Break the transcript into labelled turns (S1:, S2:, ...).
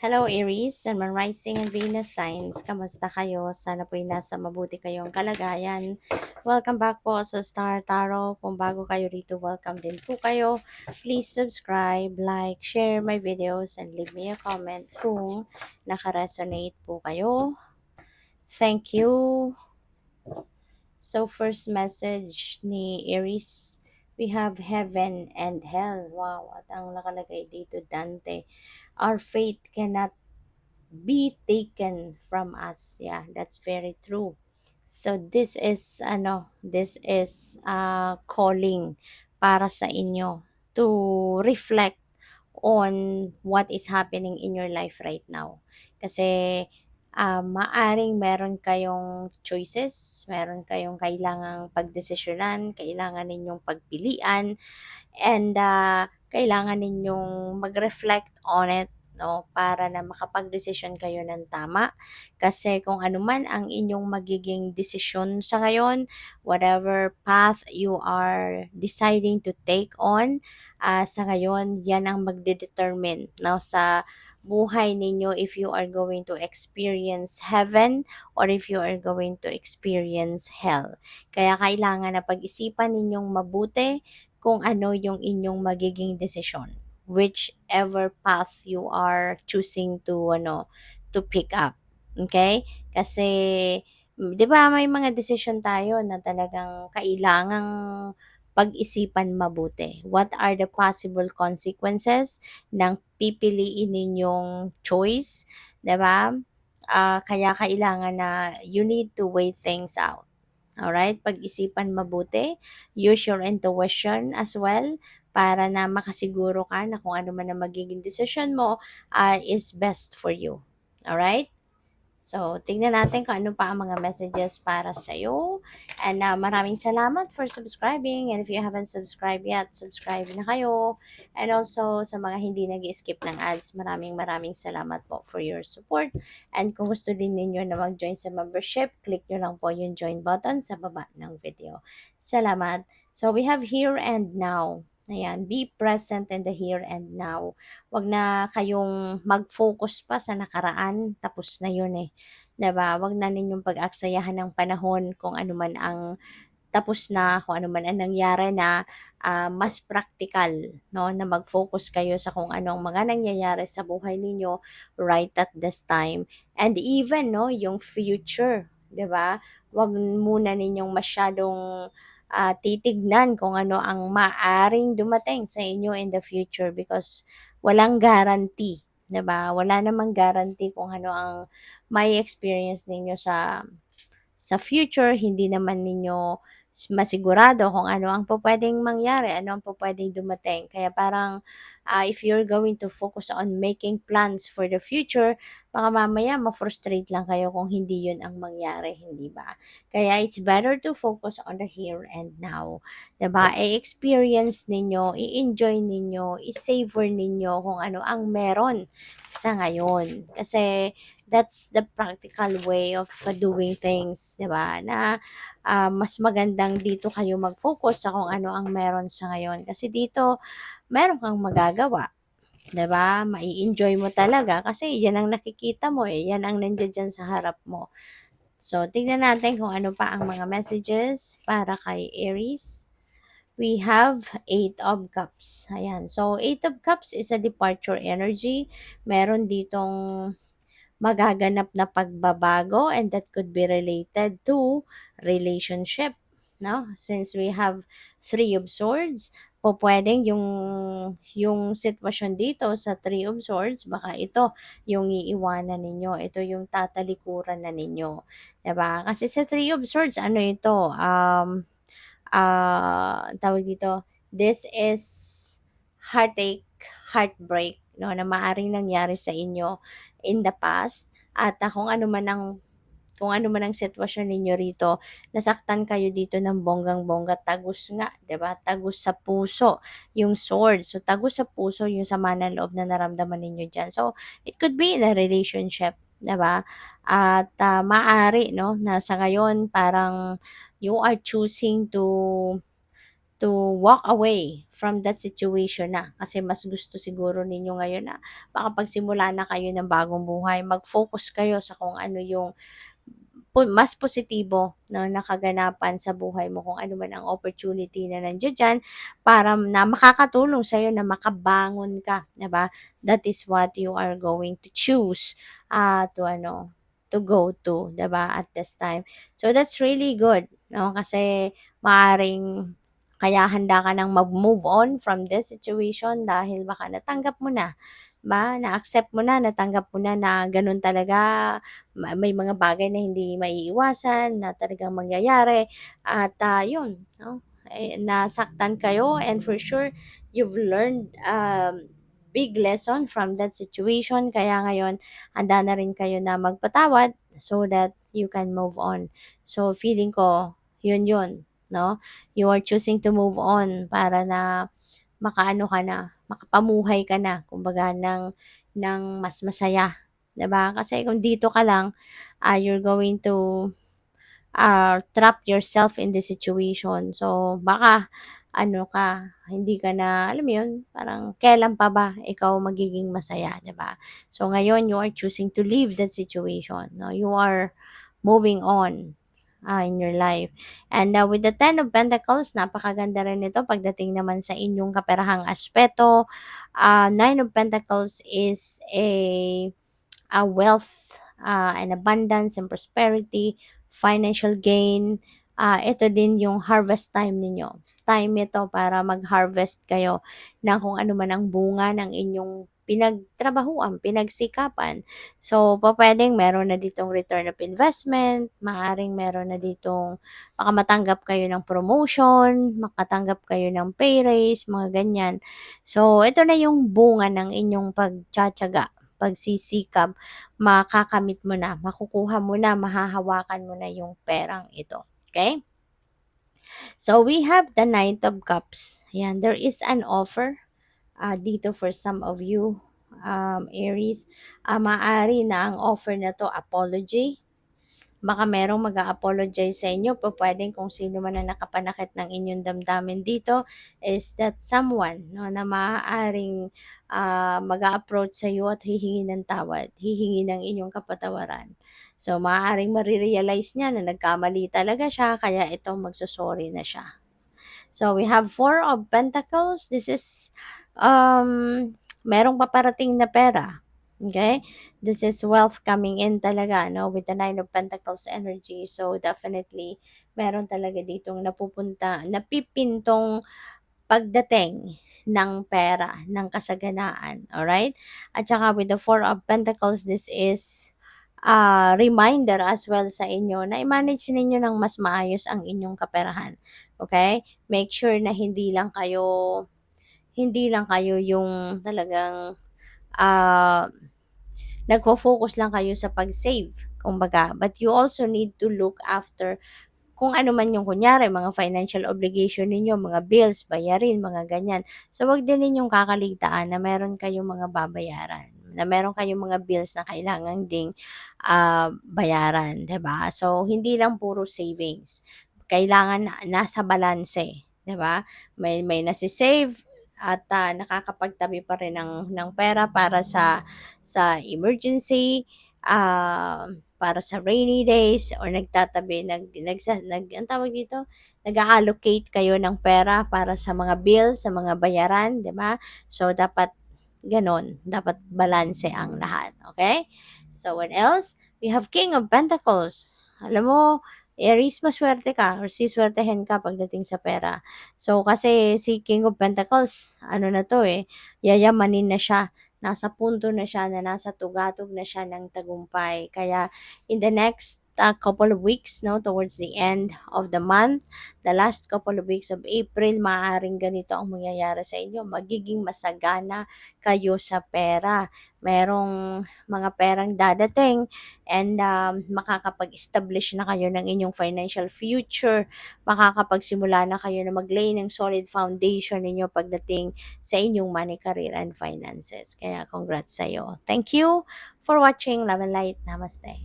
S1: Hello Aries and Moon Rising and Venus signs. Kamusta kayo? Sana po'y nasa mabuti kayong kalagayan. Welcome back po sa Star Tarot. Kung bago kayo rito, welcome din po kayo. Please subscribe, like, share my videos, and leave me a comment kung nakaresonate po kayo. Thank you. So first message ni Aries, we have heaven and hell. Wow, at ang nakalagay dito, Dante. Our faith cannot be taken from us. Yeah, that's very true. So this is calling para sa inyo to reflect on what is happening in your life right now. Kasi maaring meron kayong choices, meron kayong kailangang pagdesisyonan, kailangan ninyong pagpilian, and kailangan ninyong mag-reflect on it, no, para na makapagdesisyon kayo ng tama. Kasi kung ano man ang inyong magiging desisyon sa ngayon, whatever path you are deciding to take on, sa ngayon, yan ang magdedetermine, no, sa buhay ninyo if you are going to experience heaven or if you are going to experience hell. Kaya kailangan na pag-isipan ninyong mabuti kung ano yung inyong magiging desisyon, whichever path you are choosing to pick up. Okay? Kasi 'di ba may mga desisyon tayo na talagang kailangang pag-isipan mabuti. What are the possible consequences ng pipiliin ninyong choice, 'di ba? Kaya kailangan na you need to weigh things out. Alright, pag-isipan mabuti, use your intuition as well para na makasiguro ka na kung ano man ang magiging decision mo is best for you. Alright? So, tingnan natin kung ano pa ang mga messages para sa'yo. And maraming salamat for subscribing. And if you haven't subscribed yet, subscribe na kayo. And also, sa mga hindi nag-skip ng ads, maraming salamat po for your support. And kung gusto din ninyo na mag-join sa membership, click nyo lang po yung join button sa baba ng video. Salamat. So, we have here and now. Ayan, be present in the here and now. Wag na kayong mag-focus pa sa nakaraan, tapos na yun eh. 'Di ba? Wag na ninyong pag-aksayahan ng panahon kung ano man ang tapos na, kung ano man ang nangyari na mas practical, no, na mag-focus kayo sa kung ano ang mga nangyayari sa buhay ninyo right at this time. And even, no, yung future, 'di ba? Wag muna ninyong masyadong titignan kung ano ang maaring dumating sa inyo in the future because walang guarantee, 'di ba? Wala namang guarantee kung ano ang may experience ninyo sa future. Hindi naman ninyo masigurado kung ano ang pupuwedeng mangyari, ano ang pupuwedeng dumating. Kaya parang, if you're going to focus on making plans for the future, baka mamaya ma-frustrate lang kayo kung hindi yun ang mangyari, hindi ba? Kaya it's better to focus on the here and now, 'di ba? I-experience ninyo, i-enjoy ninyo, i-savor ninyo kung ano ang meron sa ngayon. Kasi that's the practical way of doing things, 'di ba? Na mas magandang dito kayo mag-focus sa kung ano ang meron sa ngayon. Kasi dito, meron kang magagawa. 'Di ba? Mai-enjoy mo talaga kasi yan ang nakikita mo eh. Yan ang nandiyan dyan sa harap mo. So, tingnan natin kung ano pa ang mga messages para kay Aries. We have Eight of Cups. Ayan. So, Eight of Cups is a departure energy. Meron ditong magaganap na pagbabago and that could be related to relationship, no? Since we have Three of Swords, po pwedeng yung sitwasyon dito sa Three of Swords, baka ito yung iiwanan ninyo, ito yung tatalikuran na ninyo, 'di ba? Kasi sa Three of Swords, ano ito, tawag dito, this is heartache, heartbreak, no, na maaring nangyari sa inyo in the past at kung ano man ang sitwasyon ninyo rito, nasaktan kayo dito ng bonggang-bongga, tagus nga, 'di ba? Tagus sa puso yung sword. So tagus sa puso yung sama ng loob na naramdaman ninyo diyan. So it could be in a relationship, 'di ba? At maaari, no, na sa ngayon parang you are choosing to walk away from that situation na. Kasi mas gusto siguro ninyo ngayon na makapagsimula na kayo ng bagong buhay. Mag-focus kayo sa kung ano yung mas positibo na nakaganapan sa buhay mo, kung ano man ang opportunity na nandiyan diyan para na makakatulong sa'yo na makabangon ka, 'di ba? That is what you are going to choose, to ano, to go to, 'di ba, at this time. So that's really good, 'no, kasi maaring kaya handa ka ng mag-move on from this situation dahil baka natanggap mo na, ba, na-accept mo na, natanggap mo na gano'n talaga, may mga bagay na hindi maiiwasan na talagang mangyayari at, 'yun 'no, nasaktan kayo and for sure you've learned, big lesson from that situation kaya ngayon handa na rin kayo na magpatawad so that you can move on. So feeling ko 'yun 'no, you are choosing to move on para na makaano ka na, makapamuhay ka na kumbaga ng mas masaya, 'di ba? Kasi kung dito ka lang, you're going to, trap yourself in the situation. So baka ano ka, hindi ka na alam mo 'yun, parang kailan pa ba ikaw magiging masaya, 'di ba? So ngayon you are choosing to leave that situation, 'no? You are moving on, in your life. And, with the Ten of Pentacles, napakaganda rin nito pagdating naman sa inyong kaperahang aspeto. Nine of Pentacles is a wealth, and abundance and prosperity, financial gain. Ito din yung harvest time ninyo. Time ito para mag-harvest kayo ng kung ano man ang bunga ng inyong pinagtrabahuan, pinagsikapan. So, pupuwedeng meron na ditong return of investment, maaaring meron na ditong baka matanggap kayo ng promotion, makatanggap kayo ng pay raise, mga ganyan. So, ito na yung bunga ng inyong pagtitiyaga, pagsisikap, makakamit mo na, makukuha mo na, mahahawakan mo na yung perang ito, okay? So, we have the Knight of Cups. Yan, there is an offer, dito for some of you, Aries. Maaari na ang offer na 'to apology. Baka merong mag-a-apologize sa inyo, pupuwedeng kung sino man ang nakapanakit ng inyong damdamin dito is that someone 'no, na maaaring, mag-a-approach sa'yo at hihingi ng tawad, hihingi ng inyong kapatawaran. So, maaaring mare-realize niya na nagkamali talaga siya kaya ito magso-sorry na siya. So, we have Four of Pentacles. This is, merong paparating na pera. Okay? This is wealth coming in talaga, no? With the Nine of Pentacles energy. So, definitely, meron talaga ditong napipintong pagdating ng pera, ng kasaganaan. Alright? At saka with the Four of Pentacles, this is reminder as well sa inyo na i-manage ninyo ng mas maayos ang inyong kaperahan. Okay? Make sure na hindi lang kayo yung talagang, ah, nagfo-focus lang kayo sa pag-save, kumbaga. But you also need to look after kung ano man yung kunyari mga financial obligation ninyo, mga bills, bayarin, mga ganyan. So, wag din ninyong kakaligtaan na meron kayong mga babayaran, na meron kayong mga bills na kailangan ding, bayaran, 'di ba? So, hindi lang puro savings. Kailangan nasa balanse, 'di ba? May nasi-save at, nakakapagtabi pa rin ng pera para sa emergency, para sa rainy days or nagtatabi anong tawag dito, nag-a-allocate kayo ng pera para sa mga bills, sa mga bayaran, 'di ba? So, dapat gano'n, dapat balanse ang lahat, okay? So, what else? We have King of Pentacles. Alam mo, Aries, masuwerte ka or siswertehin ka pagdating sa pera. So, kasi si King of Pentacles, ano na 'to, yayamanin na siya. Nasa punto na siya na nasa tugatog na siya ng tagumpay. Kaya in the next, couple of weeks 'no, towards the end of the month, the last couple of weeks of April, maaaring ganito ang mangyayari sa inyo. Magiging masagana kayo sa pera. Merong mga perang dadating and, makakapag-establish na kayo ng inyong financial future. Makakapagsimula na kayo na mag-lay ng solid foundation ninyo pagdating sa inyong money, career, and finances. Kaya congrats sa'yo. Thank you for watching. Love and light. Namaste.